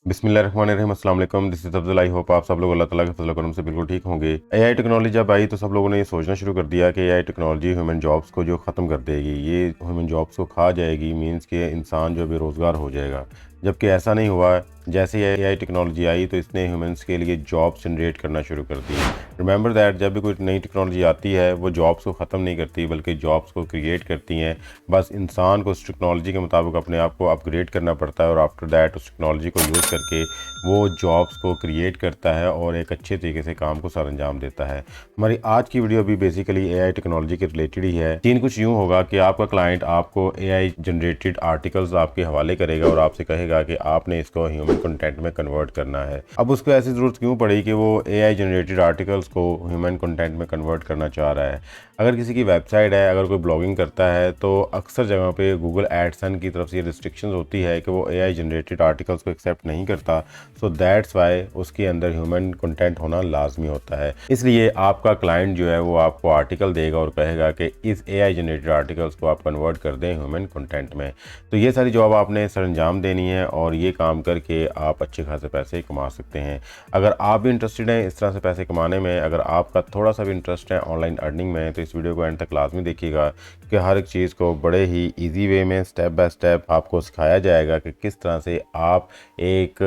बिस्मिल्लाहिर्रहमानिर्रहीम, अस्सलाम वालेकुम। This is Afzal. I hope आप सब लोग अल्लाह ताला के फजल करम से बिल्कुल ठीक होंगे। एआई टेक्नोलॉजी जब आई तो सब लोगों ने ये सोचना शुरू कर दिया कि एआई टेक्नोलॉजी ह्यूमन जॉब्स को जो ख़त्म कर देगी, ये ह्यूमन जॉब्स को खा जाएगी, मींस के इंसान जो बेरोज़गार हो जाएगा। जबकि ऐसा नहीं हुआ। जैसे एआई टेक्नोलॉजी आई तो इसने ह्यूमंस के लिए जॉब्स जनरेट करना शुरू कर दी। रिमेंबर दैट, जब भी कोई नई टेक्नोलॉजी आती है वो जॉब्स को ख़त्म नहीं करती बल्कि जॉब्स को क्रिएट करती हैं। बस इंसान को उस टेक्नोलॉजी के मुताबिक अपने आप को अपग्रेड करना पड़ता है और आफ्टर दैट उस टेक्नोलॉजी को यूज़ करके वो जॉब्स को क्रिएट करता है और एक अच्छे तरीके से काम को सर अंजाम देता है। हमारी आज की वीडियो भी बेसिकली एआई टेक्नोलॉजी के रिलेटेड ही है। सीन कुछ यूँ होगा कि आपका क्लाइंट आपको एआई जनरेटेड आर्टिकल्स आपके हवाले करेगा और आपसे कहेगा कि आपने इसको ह्यूमन कंटेंट में कन्वर्ट करना है। अब उसको ऐसी ज़रूरत क्यों पड़ी कि वो एआई जनरेटेड आर्टिकल्स को ह्यूमन कंटेंट में कन्वर्ट करना चाह रहा है। अगर किसी की वेबसाइट है, अगर कोई ब्लॉगिंग करता है तो अक्सर जगह पे गूगल एडसन की तरफ से ये रिस्ट्रिक्शंस होती है कि वो एआई जनरेटेड आर्टिकल्स को एक्सेप्ट नहीं करता। सो दैट्स वाई उसके अंदर ह्यूमन कंटेंट होना लाजमी होता है। इसलिए आपका क्लाइंट जो है वो आपको आर्टिकल देगा और कहेगा कि इस एआई जनरेटेड आर्टिकल्स को आप कन्वर्ट कर दें ह्यूमन कंटेंट में। तो ये सारी जॉब आपने सरंजाम देनी है और ये काम करके आप अच्छे खासे पैसे कमा सकते हैं। अगर आप भी इंटरेस्टेड हैं इस तरह से पैसे कमाने में, अगर आपका थोड़ा सा भी इंटरेस्ट है ऑनलाइन अर्निंग में, तो इस वीडियो को एंड तक लाजमी देखिएगा कि हर एक चीज़ को बड़े ही ईजी वे में स्टेप बाय स्टेप आपको सिखाया जाएगा कि किस तरह से आप एक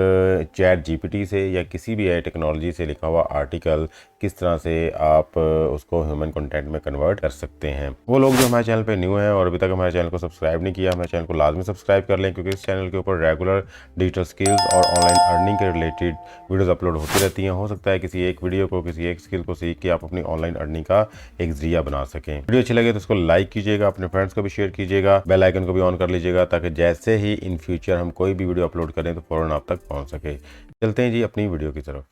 चैट जीपीटी से या किसी भी एआई टेक्नोलॉजी से लिखा हुआ आर्टिकल किस तरह से आप उसको ह्यूमन कंटेंट में कन्वर्ट कर सकते हैं। वो लोग जो हमारे चैनल पे न्यू हैं और अभी तक हमारे चैनल को सब्सक्राइब नहीं किया, हमारे चैनल को लाजमी सब्सक्राइब कर लें, क्योंकि इस चैनल के ऊपर रेगुलर डिजिटल स्किल्स और ऑनलाइन अर्निंग के रिलेटेड वीडियोज़ अपलोड होती रहती हैं। हो सकता है किसी एक वीडियो को, किसी एक स्किल को सीख के आप अपनी ऑनलाइन अर्निंग का एक जरिया बना सकें। वीडियो अच्छी लगे तो उसको लाइक कीजिएगा, अपने फ्रेंड्स को भी शेयर कीजिएगा, बेल आइकन को भी ऑन कर लीजिएगा ताकि जैसे ही इन फ्यूचर हम कोई भी वीडियो अपलोड करें तो फ़ौरन आप तक पहुँच सके। चलते हैं जी अपनी वीडियो की तरफ।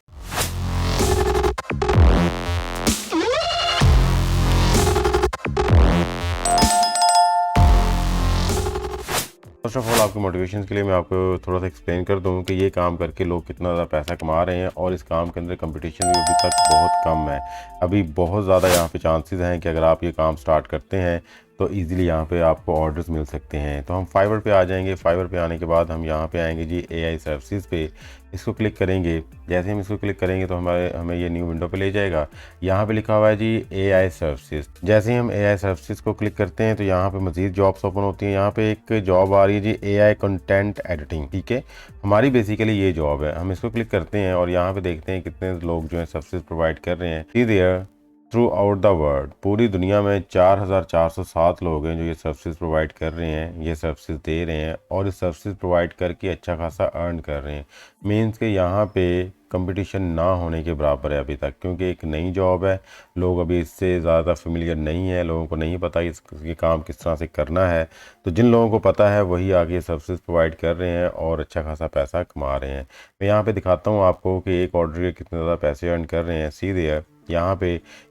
फर्स्ट ऑफ ऑल आपके मोटिवेशन के लिए मैं आपको थोड़ा सा एक्सप्लेन कर दूं कि ये काम करके लोग कितना ज़्यादा पैसा कमा रहे हैं और इस काम के अंदर कंपटीशन भी अभी तक बहुत कम है। अभी बहुत ज़्यादा यहाँ पे चांसेस हैं कि अगर आप ये काम स्टार्ट करते हैं तो इजीली यहाँ पे आपको ऑर्डर्स मिल सकते हैं। तो हम फाइवर पे आ जाएंगे। फाइवर पे आने के बाद हम यहाँ पे आएंगे जी एआई सर्विसेज पे, इसको क्लिक करेंगे। जैसे हम इसको क्लिक करेंगे तो हमें ये न्यू विंडो पे ले जाएगा। यहाँ पे लिखा हुआ है जी एआई सर्विसेज। जैसे ही हम एआई सर्विसेज को क्लिक करते हैं तो यहाँ पे मज़ीद जॉब्स ओपन होती हैं। यहाँ पे एक जॉब आ रही है जी एआई कंटेंट एडिटिंग, ठीक है। हमारी बेसिकली ये जॉब है। हम इसको क्लिक करते हैं और यहाँ पे देखते हैं कितने लोग जो है सर्विसेज प्रोवाइड कर रहे हैं। सी थ्रू आउट द वर्ल्ड, पूरी दुनिया में 4407 लोग हैं जो ये सर्विसेज प्रोवाइड कर रहे हैं, ये सर्विसेज दे रहे हैं और इस सर्विसेज प्रोवाइड करके अच्छा खासा अर्न कर रहे हैं। मीन्स के यहाँ पे कंपटीशन ना होने के बराबर है अभी तक, क्योंकि एक नई जॉब है। लोग अभी इससे ज़्यादा फेमिलियर नहीं है, लोगों को नहीं पता ये काम किस तरह से करना है। तो जिन लोगों को पता है वही आगे सर्विसेज प्रोवाइड कर रहे हैं और अच्छा खासा पैसा कमा रहे हैं। मैं यहाँ पे दिखाता हूँ आपको कि एक ऑर्डर के कितने ज़्यादा पैसे अर्न कर रहे हैं। सीधे है यहाँ पे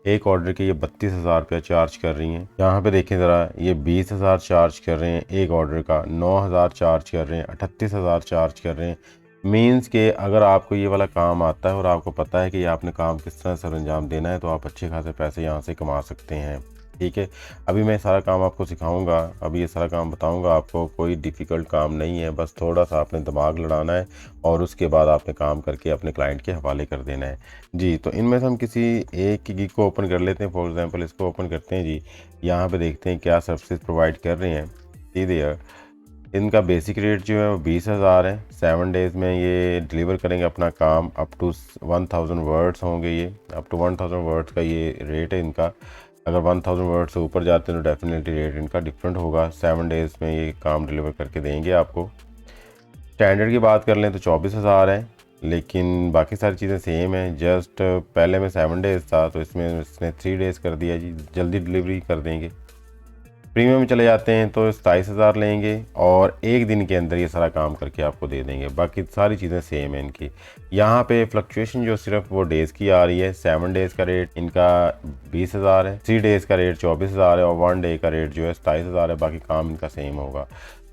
एक ऑर्डर के ये 32,000 रुपया चार्ज कर रही हैं। यहाँ पे देखें ज़रा, ये 20,000 चार्ज कर रहे हैं एक ऑर्डर का, 9,000 चार्ज कर रहे हैं, 38,000 चार्ज कर रहे हैं। मीन्स के अगर आपको ये वाला काम आता है और आपको पता है कि ये आपने काम किस तरह सर अंजाम देना है तो आप अच्छे खासे पैसे यहाँ से कमा सकते हैं, ठीक है। अभी मैं सारा काम आपको सिखाऊंगा, अभी ये सारा काम बताऊंगा आपको। कोई डिफ़िकल्ट काम नहीं है, बस थोड़ा सा आपने दिमाग लड़ाना है और उसके बाद आपने काम करके अपने क्लाइंट के हवाले कर देना है जी। तो इनमें से हम किसी एक की गिग को ओपन कर लेते हैं। फॉर एग्जांपल इसको ओपन करते हैं जी। यहाँ पे देखते हैं क्या सर्विसेज प्रोवाइड कर रहे हैं। सीधे इनका बेसिक रेट जो है वो 20,000 है। 7 डेज़ में ये डिलीवर करेंगे अपना काम। अप टू 1000 वर्ड्स होंगे, ये अप टू 1000 वर्ड्स का ये रेट है इनका। अगर 1000 वर्ड से ऊपर जाते हैं तो डेफिनेटली रेट इनका डिफरेंट होगा। 7 डेज़ में ये काम डिलीवर करके देंगे आपको। स्टैंडर्ड की बात कर लें तो 24,000 है, लेकिन बाकी सारी चीज़ें सेम हैं। जस्ट पहले में 7 डेज़ था तो इसमें इसने 3 डेज़ कर दिया जी, जल्दी डिलीवरी कर देंगे। प्रीमियम में चले जाते हैं तो 27,000 लेंगे और एक दिन के अंदर ये सारा काम करके आपको दे देंगे। बाकी सारी चीज़ें सेम हैं इनकी। यहाँ पे फ्लक्चुएशन जो सिर्फ वो डेज़ की आ रही है। 7 डेज़ का रेट इनका 20,000 है, 3 डेज़ का रेट 24,000 है और 1 डे का रेट जो है 27,000 है। बाकी काम इनका सेम होगा।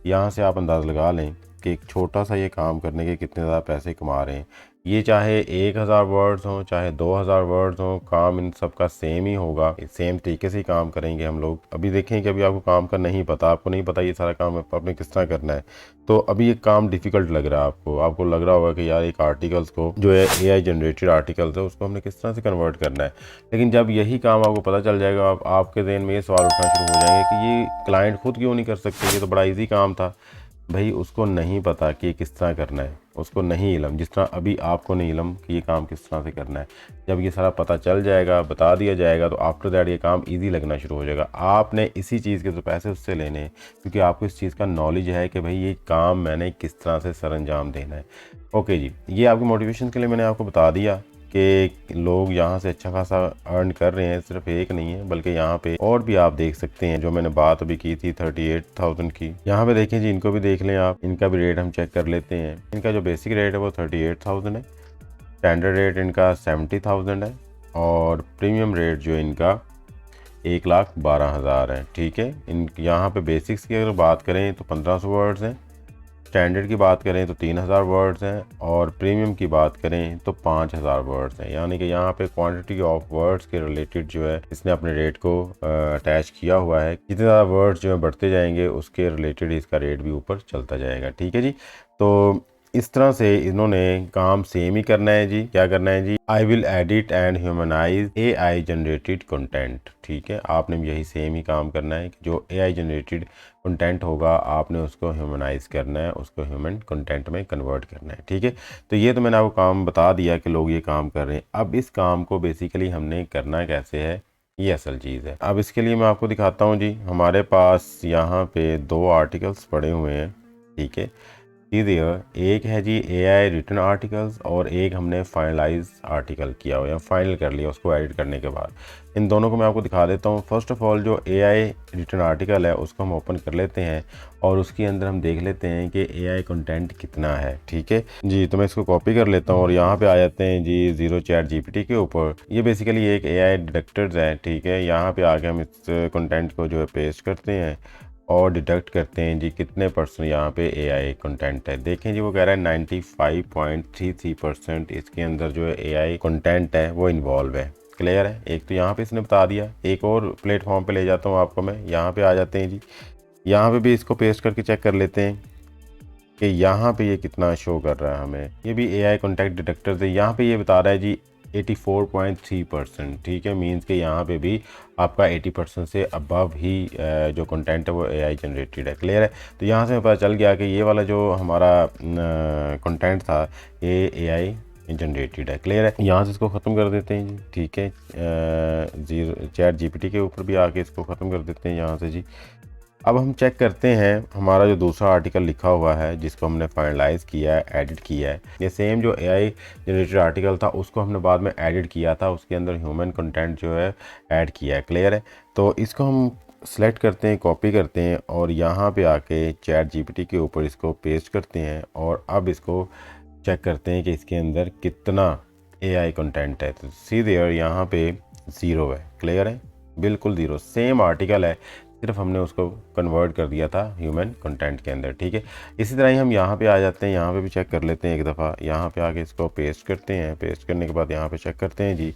यहाँ से आप अंदाज़ा लगा लें कि एक छोटा सा ये काम करने के कितने ज़्यादा पैसे कमा रहे हैं। ये चाहे 1000 वर्ड्स हों, चाहे 2000 वर्ड्स हों, काम इन सब का सेम ही होगा, सेम तरीके से ही काम करेंगे हम लोग। अभी देखें कि अभी आपको काम का नहीं पता, आपको नहीं पता ये सारा काम आपने किस तरह करना है, तो अभी ये काम डिफ़िकल्ट लग रहा है आपको लग रहा होगा कि यार एक आर्टिकल्स को जो है AI जनरेटेड आर्टिकल्स है उसको हमने किस तरह से कन्वर्ट करना है। लेकिन जब यही काम आपको पता चल जाएगा, आपके जहन में ये सवाल उठना शुरू हो जाएंगे कि ये क्लाइंट खुद क्यों नहीं कर सकते, ये तो बड़ा ईजी काम था। भाई उसको नहीं पता कि ये किस तरह करना है, उसको नहीं इलम, जिस तरह अभी आपको नहीं इलम कि ये काम किस तरह से करना है। जब ये सारा पता चल जाएगा, बता दिया जाएगा, तो आफ्टर दैट ये काम इजी लगना शुरू हो जाएगा। आपने इसी चीज़ के तो पैसे उससे लेने हैं, क्योंकि आपको इस चीज़ का नॉलेज है कि भाई ये काम मैंने किस तरह से सर अंजाम देना है। ओके जी, ये आपकी मोटिवेशन के लिए मैंने आपको बता दिया कि लोग यहाँ से अच्छा खासा अर्न कर रहे हैं। सिर्फ एक नहीं है, बल्कि यहाँ पे और भी आप देख सकते हैं। जो मैंने बात अभी की थी 38,000 की, यहाँ पे देखें जी, इनको भी देख लें आप। इनका भी रेट हम चेक कर लेते हैं। इनका जो बेसिक रेट है वो 38,000 है, स्टैंडर्ड रेट इनका 70,000 है, और प्रीमियम रेट जो इनका 1,12,000 है। ठीक है, इन यहाँ पे बेसिक्स की अगर बात करें तो 1500 वर्ड्स हैं, स्टैंडर्ड की बात करें तो 3000 वर्ड्स हैं, और प्रीमियम की बात करें तो 5000 वर्ड्स हैं। यानी कि यहाँ पे क्वांटिटी ऑफ वर्ड्स के रिलेटेड जो है इसने अपने रेट को अटैच किया हुआ है। जितने ज़्यादा वर्ड्स जो है बढ़ते जाएंगे उसके रिलेटेड इसका रेट भी ऊपर चलता जाएगा। ठीक है जी, तो इस तरह से इन्होंने काम सेम ही करना है जी। क्या करना है जी? I will edit and humanise AI generated content. ठीक है, आपने भी यही सेम ही काम करना है कि जो AI जनरेटेड कंटेंट होगा आपने उसको ह्यूमनाइज करना है, उसको ह्यूमन कंटेंट में कन्वर्ट करना है। ठीक है, तो ये तो मैंने आपको काम बता दिया कि लोग ये काम कर रहे हैं। अब इस काम को बेसिकली हमने करना कैसे है, ये असल चीज़ है। अब इसके लिए मैं आपको दिखाता हूँ जी। हमारे पास यहाँ पे 2 आर्टिकल्स पड़े हुए हैं। ठीक है, एक है जी AI रिटन आर्टिकल्स, और एक हमने फाइनलाइज आर्टिकल किया हुआ या फाइनल कर लिया उसको एडिट करने के बाद। इन दोनों को मैं आपको दिखा देता हूँ। फर्स्ट ऑफ ऑल जो AI रिटन आर्टिकल है उसको हम ओपन कर लेते हैं, और उसके अंदर हम देख लेते हैं कि AI कंटेंट कितना है। ठीक है जी, तो मैं इसको कॉपी कर लेता हूँ और यहाँ पे आ जाते हैं जी ज़ीरो चैट GPT के ऊपर। ये बेसिकली एक AI डिडक्टर्स है। ठीक है, यहाँ पे आके हम इस कंटेंट को जो है पेस्ट करते हैं और डिडक्ट करते हैं जी कितने परसेंट यहाँ पे AI कंटेंट है। देखें जी, वो कह रहा है 95.33% इसके अंदर जो है AI कंटेंट है वो इन्वॉल्व है। क्लियर है? एक तो यहाँ पे इसने बता दिया। एक और प्लेटफॉर्म पे ले जाता हूँ आपको मैं। यहाँ पे आ जाते हैं जी, यहाँ पे भी इसको पेस्ट करके चेक कर लेते हैं कि यहाँ पे ये कितना शो कर रहा है हमें। ये भी AI कंटेंट डिटेक्टर से यहाँ पे ये बता रहा है जी 84.3%। ठीक है, मीन्स कि यहाँ पे भी आपका 80% से अबव ही जो कंटेंट है वो AI जनरेटेड है। क्लियर है? तो यहाँ से हमें पता चल गया कि ये वाला जो हमारा कंटेंट था ये AI जनरेटेड है। क्लियर है? यहाँ से इसको ख़त्म कर देते हैं जी। ठीक है, ज़ीरो चैट GPT के ऊपर भी आके इसको ख़त्म कर देते हैं यहाँ से जी। अब हम चेक करते हैं हमारा जो दूसरा आर्टिकल लिखा हुआ है जिसको हमने फाइनलाइज किया है, एडिट किया है। ये सेम जो AI जनरेटेड आर्टिकल था उसको हमने बाद में एडिट किया था, उसके अंदर ह्यूमन कंटेंट जो है ऐड किया है। क्लियर है? तो इसको हम सेलेक्ट करते हैं, कॉपी करते हैं, और यहाँ पे आके चैट GPT के ऊपर इसको पेस्ट करते हैं, और अब इसको चेक करते हैं कि इसके अंदर कितना AI कंटेंट है। तो सीधे यहाँ पे 0 है। क्लियर है? बिल्कुल 0। सेम आर्टिकल है, सिर्फ हमने उसको कन्वर्ट कर दिया था ह्यूमन कंटेंट के अंदर। ठीक है, इसी तरह ही हम यहाँ पे आ जाते हैं, यहाँ पे भी चेक कर लेते हैं एक दफ़ा। यहाँ पे आके इसको पेस्ट करते हैं, पेस्ट करने के बाद यहाँ पे चेक करते हैं जी।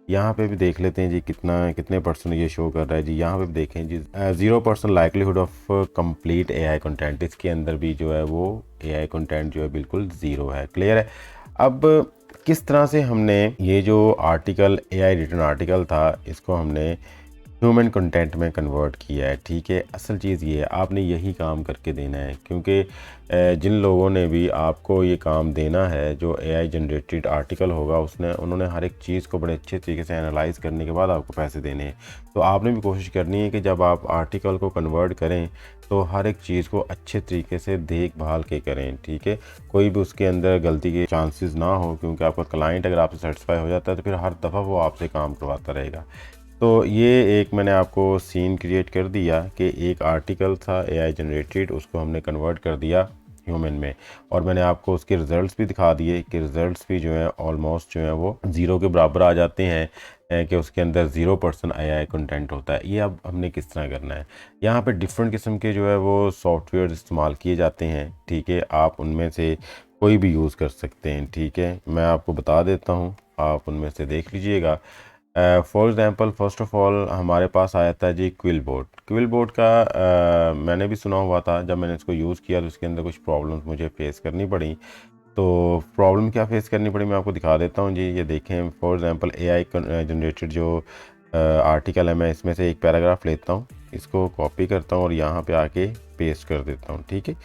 यहाँ पे भी देख लेते हैं जी कितने परसेंट ये शो कर रहा है जी। यहाँ पे भी देखें जी 0% likelihood of complete AI content. इसके अंदर भी जो है वो AI कंटेंट जो है बिल्कुल 0 है। क्लियर है? अब किस तरह से हमने ये जो आर्टिकल AI रिटन आर्टिकल था इसको हमने ह्यूमन कंटेंट में कन्वर्ट किया है। ठीक है, असल चीज़ ये है, आपने यही काम करके देना है, क्योंकि जिन लोगों ने भी आपको ये काम देना है जो AI जनरेटेड आर्टिकल होगा उन्होंने हर एक चीज़ को बड़े अच्छे तरीके से एनालाइज करने के बाद आपको पैसे देने हैं। तो आपने भी कोशिश करनी है कि जब आप आर्टिकल को कन्वर्ट करें तो हर एक चीज़ को अच्छे तरीके से देखभाल के करें। ठीक है, कोई भी उसके अंदर गलती के चांसेस ना हो, क्योंकि आपका क्लाइंट अगर आपसे सेटिस्फाई हो जाता है तो फिर हर दफ़ा वो आपसे काम करवाता रहेगा। तो ये एक मैंने आपको सीन क्रिएट कर दिया कि एक आर्टिकल था AI जनरेटेड, उसको हमने कन्वर्ट कर दिया ह्यूमन में, और मैंने आपको उसके रिज़ल्ट्स भी दिखा दिए कि रिज़ल्ट्स भी जो है ऑलमोस्ट जो है वो 0 के बराबर आ जाते हैं, कि उसके अंदर 0% AI कंटेंट होता है। ये अब हमने किस तरह करना है, यहाँ पे डिफरेंट किस्म के जो है वो सॉफ्टवेयर इस्तेमाल किए जाते हैं, ठीक है। आप उनमें से कोई भी यूज़ कर सकते हैं, ठीक है। मैं आपको बता देता हूँ, आप उनमें से देख लीजिएगा। For example first of all हमारे पास आया था जी क्विल बोर्ड का। मैंने भी सुना हुआ था, जब मैंने इसको यूज़ किया तो उसके अंदर कुछ प्रॉब्लम्स मुझे फ़ेस करनी पड़ी। तो प्रॉब्लम क्या फ़ेस करनी पड़ी मैं आपको दिखा देता हूँ जी। ये देखें, फॉर एग्ज़ाम्पल AI जनरेटेड जो आर्टिकल है, मैं इसमें से एक पैराग्राफ लेता हूँ, इसको कॉपी करता हूँ और यहाँ पे आके पेस्ट कर देता हूँ, ठीक है।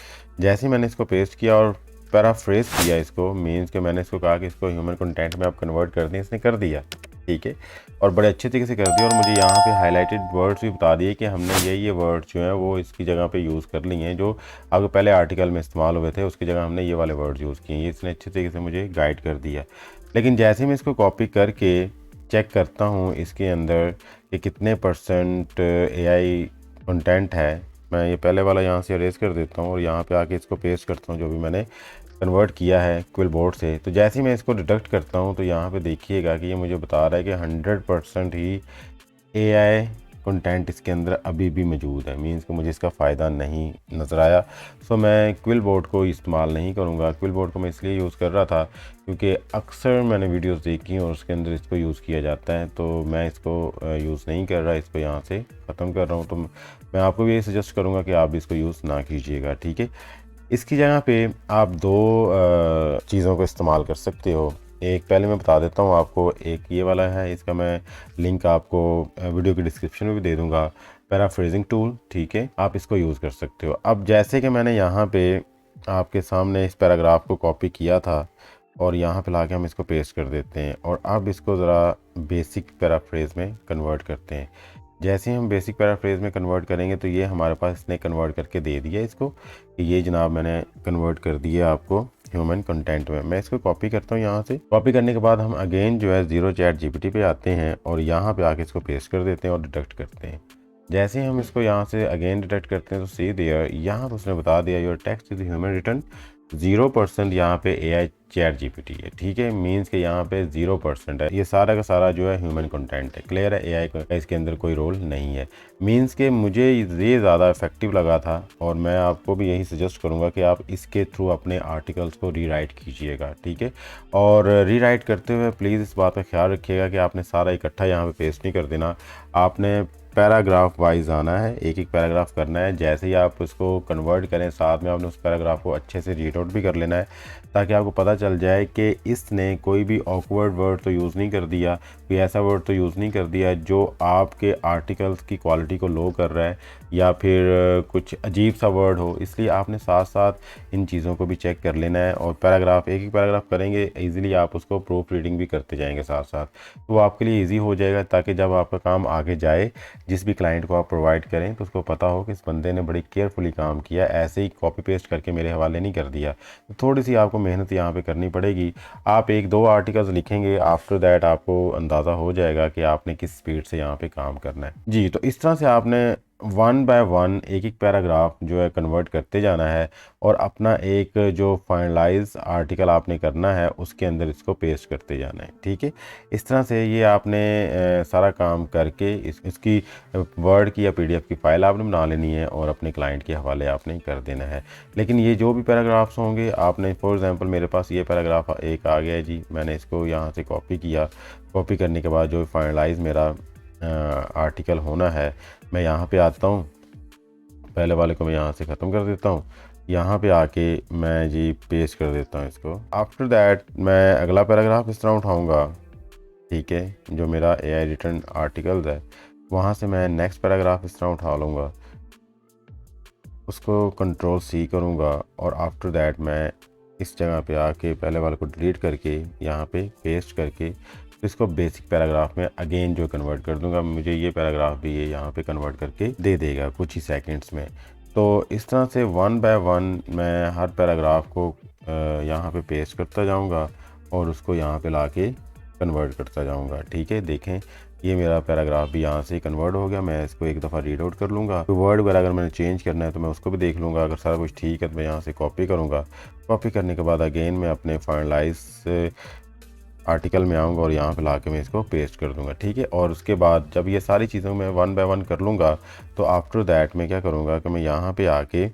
जैसे ही मैंने इसको पेस्ट किया और पैराफ्रेज किया इसको, मीन्स कि मैंने इसको कहा कि इसको ह्यूमन कंटेंट में आप कन्वर्ट कर दें, इसने कर दिया, ठीक है। और बड़े अच्छे तरीके से कर दिया, और मुझे यहाँ पे हाईलाइटेड वर्ड्स भी बता दिए कि हमने ये वर्ड्स जो हैं वो इसकी जगह पे यूज़ कर लिए हैं, जो आपके पहले आर्टिकल में इस्तेमाल हुए थे, उसकी जगह हमने ये वाले वर्ड्स यूज़ किए हैं। ये इसने अच्छे तरीके से मुझे गाइड कर दिया। लेकिन जैसे ही मैं इसको कॉपी करके चेक करता हूँ इसके अंदर कि कितने % AI कंटेंट है, मैं ये पहले वाला यहाँ से अरेज कर देता हूँ और यहाँ पे आके इसको पेस्ट करता हूँ जो भी मैंने कन्वर्ट किया है क्विल बोर्ड से। तो जैसे ही मैं इसको डिडक्ट करता हूँ तो यहाँ पे देखिएगा कि ये मुझे बता रहा है कि 100% ही AI कंटेंट इसके अंदर अभी भी मौजूद है, मीन्स कि मुझे इसका फ़ायदा नहीं नज़र आया। सो मैं क्विल बोर्ड को इस्तेमाल नहीं करूँगा। क्विल बोर्ड को मैं इसलिए यूज़ कर रहा था क्योंकि अक्सर मैंने वीडियोस देखी और उसके अंदर इसको यूज़ किया जाता है, तो मैं इसको यूज़ नहीं कर रहा, इसको यहाँ से ख़त्म कर रहा हूँ। तो मैं आपको भी ये सजेस्ट करूँगा कि आप भी इसको यूज़ ना कीजिएगा, ठीक है। इसकी जगह पे आप दो चीज़ों को इस्तेमाल कर सकते हो। एक पहले मैं बता देता हूँ आपको, एक ये वाला है, इसका मैं लिंक आपको वीडियो की डिस्क्रिप्शन में भी दे दूँगा, पैराफ्रेजिंग टूल, ठीक है। आप इसको यूज़ कर सकते हो। अब जैसे कि मैंने यहाँ पे आपके सामने इस पैराग्राफ को कॉपी किया था और यहाँ पे लाके हम इसको पेस्ट कर देते हैं, और अब इसको ज़रा बेसिक पैराफ्रेज में कन्वर्ट करते हैं। जैसे ही हम बेसिक पैराफ्रेज में कन्वर्ट करेंगे तो ये हमारे पास इसने कन्वर्ट करके दे दिया इसको कि ये जनाब मैंने कन्वर्ट कर दिया आपको ह्यूमन कंटेंट में। मैं इसको कॉपी करता हूँ, यहाँ से कॉपी करने के बाद हम अगेन जो है ज़ीरो चैट GPT पे आते हैं और यहाँ पे आके इसको पेस्ट कर देते हैं और डिडक्ट करते हैं। जैसे ही हम इसको यहाँ से अगेन डिडक्ट करते हैं तो सी दिया, यहाँ पर उसने बता दिया your text is human return 0% यहाँ पे AI चैट GPT है, ठीक है। मीन्स के यहाँ पे 0% है, ये सारा का सारा जो है ह्यूमन कंटेंट है। क्लियर है, AI का इसके अंदर कोई रोल नहीं है। मीन्स के मुझे ये ज़्यादा इफेक्टिव लगा था और मैं आपको भी यही सजेस्ट करूँगा कि आप इसके थ्रू अपने आर्टिकल्स को रीराइट कीजिएगा, ठीक है। और रीराइट करते हुए प्लीज़ इस बात का ख्याल रखिएगा कि आपने सारा इकट्ठा यहाँ पे पेस्ट नहीं कर देना, आपने पैराग्राफ वाइज आना है, एक एक पैराग्राफ करना है। जैसे ही आप उसको कन्वर्ट करें साथ में आपने उस पैराग्राफ को अच्छे से रीड आउट भी कर लेना है, ताकि आपको पता चल जाए कि इसने कोई भी ऑकवर्ड वर्ड तो यूज़ नहीं कर दिया, कोई ऐसा वर्ड तो यूज़ नहीं कर दिया जो आपके आर्टिकल्स की क्वालिटी को लो कर रहा है या फिर कुछ अजीब सा वर्ड हो। इसलिए आपने साथ साथ इन चीज़ों को भी चेक कर लेना है, और पैराग्राफ एक एक पैराग्राफ करेंगे ईज़िली आप उसको प्रूफ रीडिंग भी करते जाएंगे साथ साथ, तो वो आपके लिए ईजी हो जाएगा, ताकि जब आपका काम आगे जाए जिस भी क्लाइंट को आप प्रोवाइड करें तो उसको पता हो कि इस बंदे ने बड़ी केयरफुली काम किया, ऐसे ही कॉपी पेस्ट करके मेरे हवाले नहीं कर दिया। तो थोड़ी सी आपको मेहनत यहाँ पे करनी पड़ेगी। आप एक दो आर्टिकल्स लिखेंगे, आफ्टर दैट आपको अंदाज़ा हो जाएगा कि आपने किस स्पीड से यहाँ पे काम करना है जी। तो इस तरह से आपने 1 बाय 1 एक एक पैराग्राफ जो है कन्वर्ट करते जाना है, और अपना एक जो फाइनलाइज आर्टिकल आपने करना है उसके अंदर इसको पेस्ट करते जाना है, ठीक है। इस तरह से ये आपने सारा काम करके इसकी वर्ड की या PDF की फ़ाइल आपने बना लेनी है और अपने क्लाइंट के हवाले आपने कर देना है। लेकिन ये जो भी पैराग्राफ्स होंगे आपने, फॉर एग्ज़ाम्पल मेरे पास ये पैराग्राफ एक आ गया है जी, मैंने इसको यहाँ से कॉपी किया। कॉपी करने के बाद जो फाइनलाइज मेरा आर्टिकल होना है, मैं यहाँ पे आता हूँ, पहले वाले को मैं यहाँ से ख़त्म कर देता हूँ, यहाँ पे आके मैं जी पेस्ट कर देता हूँ इसको। आफ्टर दैट मैं अगला पैराग्राफ इस तरह उठाऊँगा, ठीक है, जो मेरा AI रिटर्न आर्टिकल्स है, वहाँ से मैं नेक्स्ट पैराग्राफ इस तरह उठा लूँगा, उसको Ctrl+C करूँगा, और आफ्टर दैट मैं इस जगह पे आके पहले वाले को डिलीट करके यहाँ पे पेस्ट करके इसको बेसिक पैराग्राफ में अगेन जो कन्वर्ट कर दूंगा। मुझे ये पैराग्राफ भी ये यहाँ पे कन्वर्ट करके दे देगा कुछ ही सेकंड्स में। तो इस तरह से 1 बाय 1 मैं हर पैराग्राफ को यहाँ पे पेस्ट करता जाऊँगा और उसको यहाँ पे लाके कन्वर्ट करता जाऊँगा, ठीक है। देखें ये मेरा पैराग्राफ भी यहाँ से कन्वर्ट हो गया। मैं इसको एक दफ़ा रीड आउट कर लूँगा। तो वर्ड वगैरह अगर मैंने चेंज करना है तो मैं उसको भी देख लूँगा। अगर सारा कुछ ठीक है तो मैं यहाँ से कॉपी करूँगा। कॉपी करने के बाद अगेन मैं अपने फाइनलाइज आर्टिकल में आऊँगा और यहाँ पे ला के मैं इसको पेस्ट कर दूँगा, ठीक है। और उसके बाद जब ये सारी चीज़ों में वन बाय वन कर लूँगा तो आफ्टर दैट मैं क्या करूँगा कि मैं यहाँ पे आके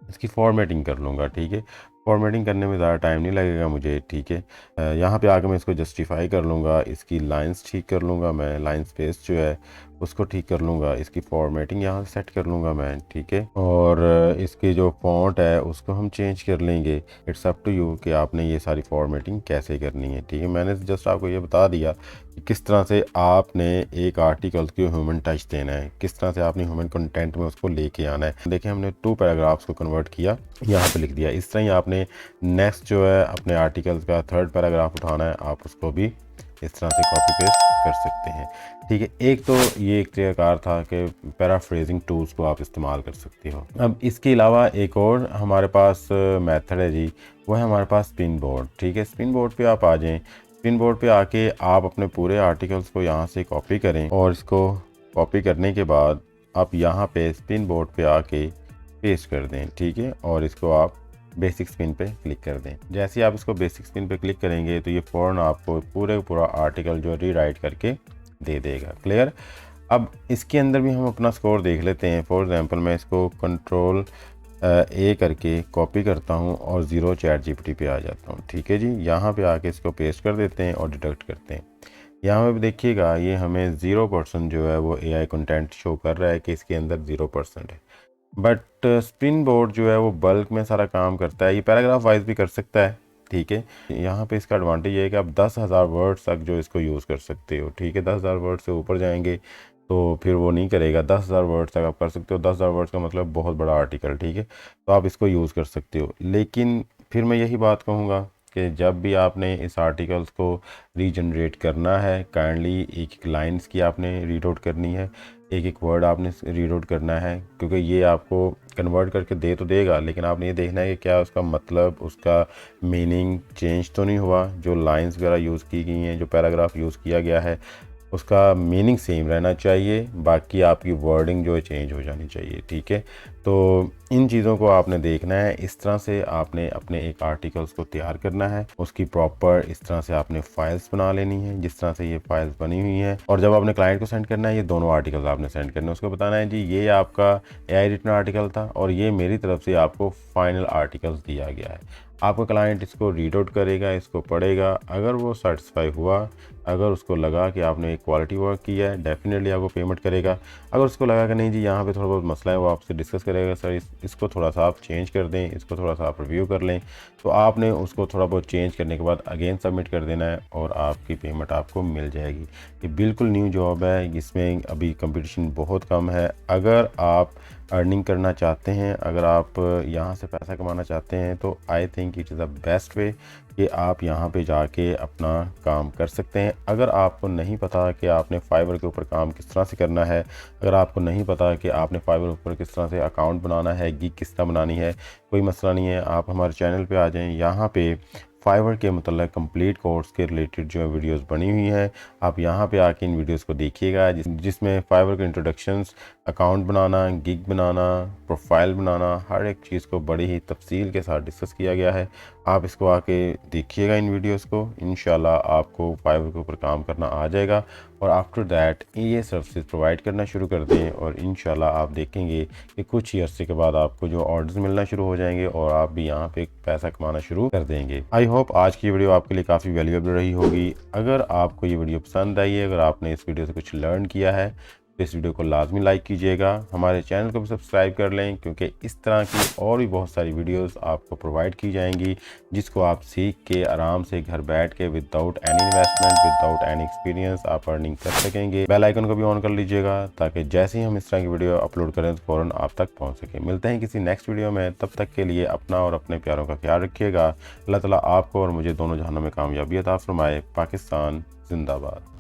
इसकी फॉर्मेटिंग कर लूँगा, ठीक है। फॉर्मेटिंग करने में ज़्यादा टाइम नहीं लगेगा मुझे, ठीक है। यहाँ पे आके मैं इसको जस्टिफाई कर लूँगा, इसकी लाइंस ठीक कर लूँगा मैं, लाइन स्पेस जो है उसको ठीक कर लूँगा, इसकी फॉर्मेटिंग यहाँ सेट कर लूँगा मैं, ठीक है। और इसकी जो फॉन्ट है उसको हम चेंज कर लेंगे। इट्स अप टू यू कि आपने ये सारी फॉर्मेटिंग कैसे करनी है, ठीक है। मैंने जस्ट आपको ये बता दिया कि किस तरह से आपने एक आर्टिकल को ह्यूमन टच देना है, किस तरह से आपने ह्यूमन कंटेंट में उसको लेके आना है। देखिए हमने 2 पैराग्राफ्स को कन्वर्ट किया, यहाँ पे लिख दिया। इस तरह ही आपने नेक्स्ट जो है अपने आर्टिकल्स का 3rd पैराग्राफ उठाना है, आप उसको भी इस तरह से कॉपी पेस्ट कर सकते हैं, ठीक है। एक तो ये एक तरीकाकार था कि पैराफ्रेजिंग टूल्स को आप इस्तेमाल कर सकते हो। अब इसके अलावा एक और हमारे पास मेथड है जी, वो है हमारे पास स्पिन बोर्ड, ठीक है। स्पिन बोर्ड पे आप आ जाएं। स्पिन बोर्ड पे आके आप अपने पूरे आर्टिकल्स को यहाँ से कॉपी करें और इसको कॉपी करने के बाद आप यहाँ पे स्पिन बोर्ड पे आके पेस्ट कर दें, ठीक है। और इसको आप बेसिक स्पिन पे क्लिक कर दें। जैसे ही आप इसको बेसिक स्पिन पे क्लिक करेंगे तो ये फ़ौरन आपको पूरा आर्टिकल जो रीराइट करके दे देगा। क्लियर। अब इसके अंदर भी हम अपना स्कोर देख लेते हैं। फॉर एग्जांपल मैं इसको कंट्रोल ए करके कॉपी करता हूँ और 0 ChatGPT पे आ जाता हूँ, ठीक है जी। यहाँ पे आके इसको पेस्ट कर देते हैं और डिडक्ट करते हैं। यहाँ पे देखिएगा ये हमें 0% जो है वो AI कंटेंट शो कर रहा है कि इसके अंदर 0% है। बट स्पिन बोर्ड जो है वो बल्क में सारा काम करता है। ये पैराग्राफ वाइज भी कर सकता है, ठीक है। यहाँ पे इसका एडवांटेज ये है कि आप 10,000 वर्ड्स तक जो इसको यूज़ कर सकते हो, ठीक है। 10,000 वर्ड से ऊपर जाएंगे तो फिर वो नहीं करेगा। 10,000 वर्ड्स तक आप कर सकते हो। 10,000 वर्ड्स का मतलब बहुत बड़ा आर्टिकल, ठीक है। तो आप इसको यूज़ कर सकते हो। लेकिन फिर मैं यही बात कहूँगा कि जब भी आपने इस आर्टिकल्स को रीजनरेट करना है, काइंडली एक एक लाइन्स की आपने रीड आउट करनी है, एक एक वर्ड आपने रीड आउट करना है, क्योंकि ये आपको कन्वर्ट करके दे तो देगा, लेकिन आपने ये देखना है कि क्या उसका मतलब, उसका मीनिंग चेंज तो नहीं हुआ। जो लाइंस वगैरह यूज़ की गई हैं, जो पैराग्राफ यूज़ किया गया है, उसका मीनिंग सेम रहना चाहिए। बाकी आपकी वर्डिंग जो है चेंज हो जानी चाहिए, ठीक है। तो इन चीज़ों को आपने देखना है। इस तरह से आपने अपने एक आर्टिकल्स को तैयार करना है। उसकी प्रॉपर इस तरह से आपने फाइल्स बना लेनी है, जिस तरह से ये फाइल्स बनी हुई हैं। और जब आपने क्लाइंट को सेंड करना है, ये दोनों आर्टिकल्स आपने सेंड करने हैं। उसको बताना है जी ये आपका AI रिटन आर्टिकल था और ये मेरी तरफ से आपको फाइनल आर्टिकल्स दिया गया है। आपका क्लाइंट इसको रीड आउट करेगा, इसको पढ़ेगा। अगर वो सेटिस्फाई हुआ, अगर उसको लगा कि आपने एक क्वालिटी वर्क किया है, डेफिनेटली आपको पेमेंट करेगा। अगर उसको लगा कि नहीं जी यहाँ पे थोड़ा बहुत मसला है, वो आपसे डिस्कस करेगा, सर इसको थोड़ा सा आप चेंज कर दें, इसको थोड़ा सा आप रिव्यू कर लें। तो आपने उसको थोड़ा बहुत चेंज करने के बाद अगेन सबमिट कर देना है और आपकी पेमेंट आपको मिल जाएगी। ये बिल्कुल न्यू जॉब है, इसमें अभी कंपटीशन बहुत कम है। अगर आप अर्निंग करना चाहते हैं, अगर आप यहाँ से पैसा कमाना चाहते हैं, तो I think it is the best way कि आप यहाँ पे जाके अपना काम कर सकते हैं। अगर आपको नहीं पता कि आपने फाइवर के ऊपर काम किस तरह से करना है, अगर आपको नहीं पता कि आपने फाइवर के ऊपर किस तरह से अकाउंट बनाना है, गिग किस तरह बनानी है, कोई मसला नहीं है। आप हमारे चैनल पे आ जाएं। यहाँ पे फाइवर के मतलब कंप्लीट कोर्स के रिलेटेड जो है वीडियोस बनी हुई हैं। आप यहाँ पे आके इन वीडियोस को देखिएगा, जिसमें फाइवर के इंट्रोडक्शंस, अकाउंट बनाना, गिग बनाना, प्रोफाइल बनाना, हर एक चीज़ को बड़ी ही तफसील के साथ डिस्कस किया गया है। आप इसको आके देखिएगा इन वीडियोस को। इंशाल्लाह आपको फाइवर के ऊपर काम करना आ जाएगा और आफ्टर दैट ये सर्विसेज प्रोवाइड करना शुरू कर दें और इंशाल्लाह आप देखेंगे कि कुछ ही अरसे के बाद आपको जो ऑर्डर्स मिलना शुरू हो जाएंगे और आप भी यहाँ पे पैसा कमाना शुरू कर देंगे। आई होप आज की वीडियो आपके लिए काफ़ी वैल्यूएबल रही होगी। अगर आपको ये वीडियो पसंद आई है, अगर आपने इस वीडियो से कुछ लर्न किया है, तो इस वीडियो को लाजमी लाइक कीजिएगा। हमारे चैनल को भी सब्सक्राइब कर लें, क्योंकि इस तरह की और भी बहुत सारी वीडियोस आपको प्रोवाइड की जाएंगी, जिसको आप सीख के आराम से घर बैठ के without any investment, without any experience आप अर्निंग कर सकेंगे। बेल आइकन को भी ऑन कर लीजिएगा, ताकि जैसे ही हम इस तरह की वीडियो अपलोड करें तो फ़ौरन आप तक पहुँच सके। मिलते हैं किसी नेक्स्ट वीडियो में, तब तक के लिए अपना और अपने प्यारों का ख्याल रखिएगा। अल्लाह ताला आपको और मुझे दोनों जहानों में कामयाबी अता फरमाए। पाकिस्तान जिंदाबाद।